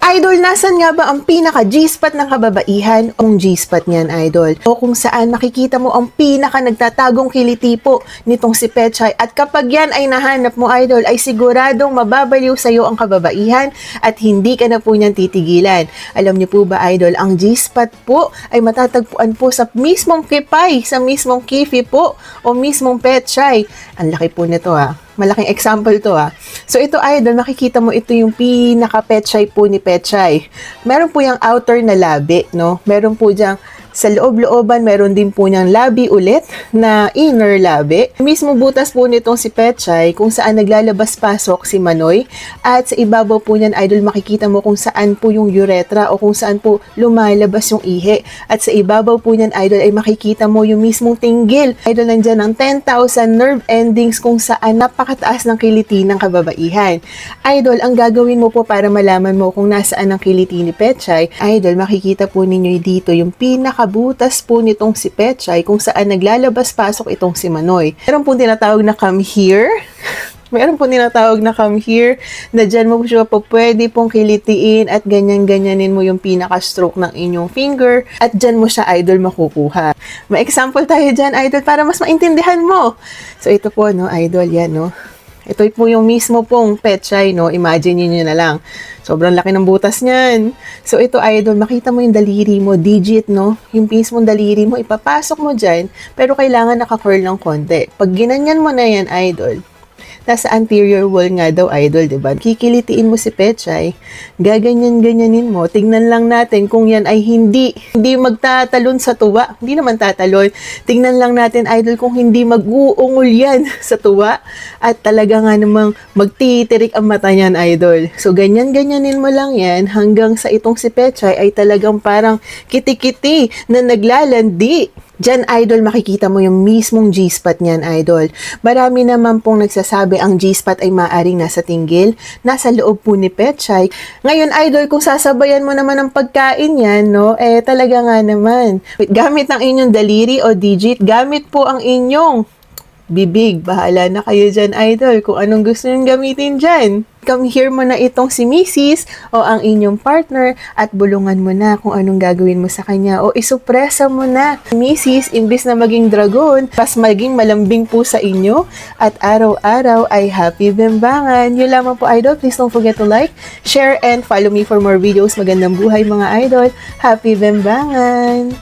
Idol, nasan nga ba ang pinaka G-spot ng kababaihan? Ang G-spot niyan, Idol. O kung saan makikita mo ang pinaka nagtatagong kiliti po nitong si Petchay. At kapag yan ay nahanap mo, Idol, ay siguradong mababaliw sa'yo ang kababaihan at hindi ka na po niyan titigilan. Alam niyo po ba, Idol, ang G-spot po ay matatagpuan po sa mismong Kipay, sa mismong Kifi po o mismong Petchay. Ang laki po nito Malaking example to So ito, Idol, makikita mo ito yung pinaka-Petchay po ni Petchay. Meron po yung outer na labi, no? Meron po diyang sa loob-looban, meron din po niyang labi ulit na inner labi. Mismo butas po nitong si Petchay kung saan naglalabas-pasok si Manoy. At sa ibabaw po niyan, Idol, makikita mo kung saan po yung urethra o kung saan po lumalabas yung ihi. At sa ibabaw po niyan, Idol, ay makikita mo yung mismong tinggil. Idol, nandyan ang 10,000 nerve endings kung saan napakataas ng kiliti ng kababaihan. Idol, ang gagawin mo po para malaman mo kung nasaan ang kiliti ni Petchay, Idol, makikita po ninyo dito yung pinakabutas po nitong si Petchay kung saan naglalabas-pasok itong si Manoy. Meron pong tinatawag na come here. Meron po tinatawag na come here na dyan mo siya po pwede pong kilitiin at ganyan-ganyanin mo yung pinaka-stroke ng inyong finger at dyan mo siya, Idol, makukuha. May example tayo dyan, Idol, para mas maintindihan mo. So ito po, no, Idol, yan, no. Ito po yung mismo pong Petchay, no? Imagine nyo na lang. Sobrang laki ng butas niyan. So, ito, Idol, makita mo yung daliri mo, digit, no? Yung mismong daliri mo, ipapasok mo dyan, pero kailangan naka-curl ng konti. Pag ginanyan mo na yan, Idol, nasa anterior wall nga daw, Idol, diba? Kikilitiin mo si Petchay, gaganyan-ganyanin mo, tignan lang natin kung yan ay hindi magtatalon sa tuwa. Hindi naman tatalon. Tignan lang natin, Idol, kung hindi mag-uungol yan sa tuwa at talaga nga namang magtitirik ang mata niyan, Idol. So, ganyan-ganyanin mo lang yan hanggang sa itong si Petchay ay talagang parang kiti-kiti na naglalandi. Diyan, Idol, makikita mo yung mismong G-spot niyan, Idol. Marami naman pong nagsasabi ang G-spot ay maaring nasa tinggil, nasa loob po ni Petchay. Ngayon, Idol, kung sasabayan mo naman ang pagkain yan, no, talaga nga naman. Gamit ang inyong daliri o digit, gamit po ang inyong bibig. Bahala na kayo dyan, Idol, kung anong gusto nyo gamitin dyan. Come here mo na itong si Mrs. o ang inyong partner at bulungan mo na kung anong gagawin mo sa kanya o isupresa mo na. Mrs. imbis na maging dragon, pas maging malambing po sa inyo at araw-araw ay happy bembangan. Yun lamang po, Idol. Please don't forget to like, share, and follow me for more videos. Magandang buhay, mga Idol. Happy bembangan!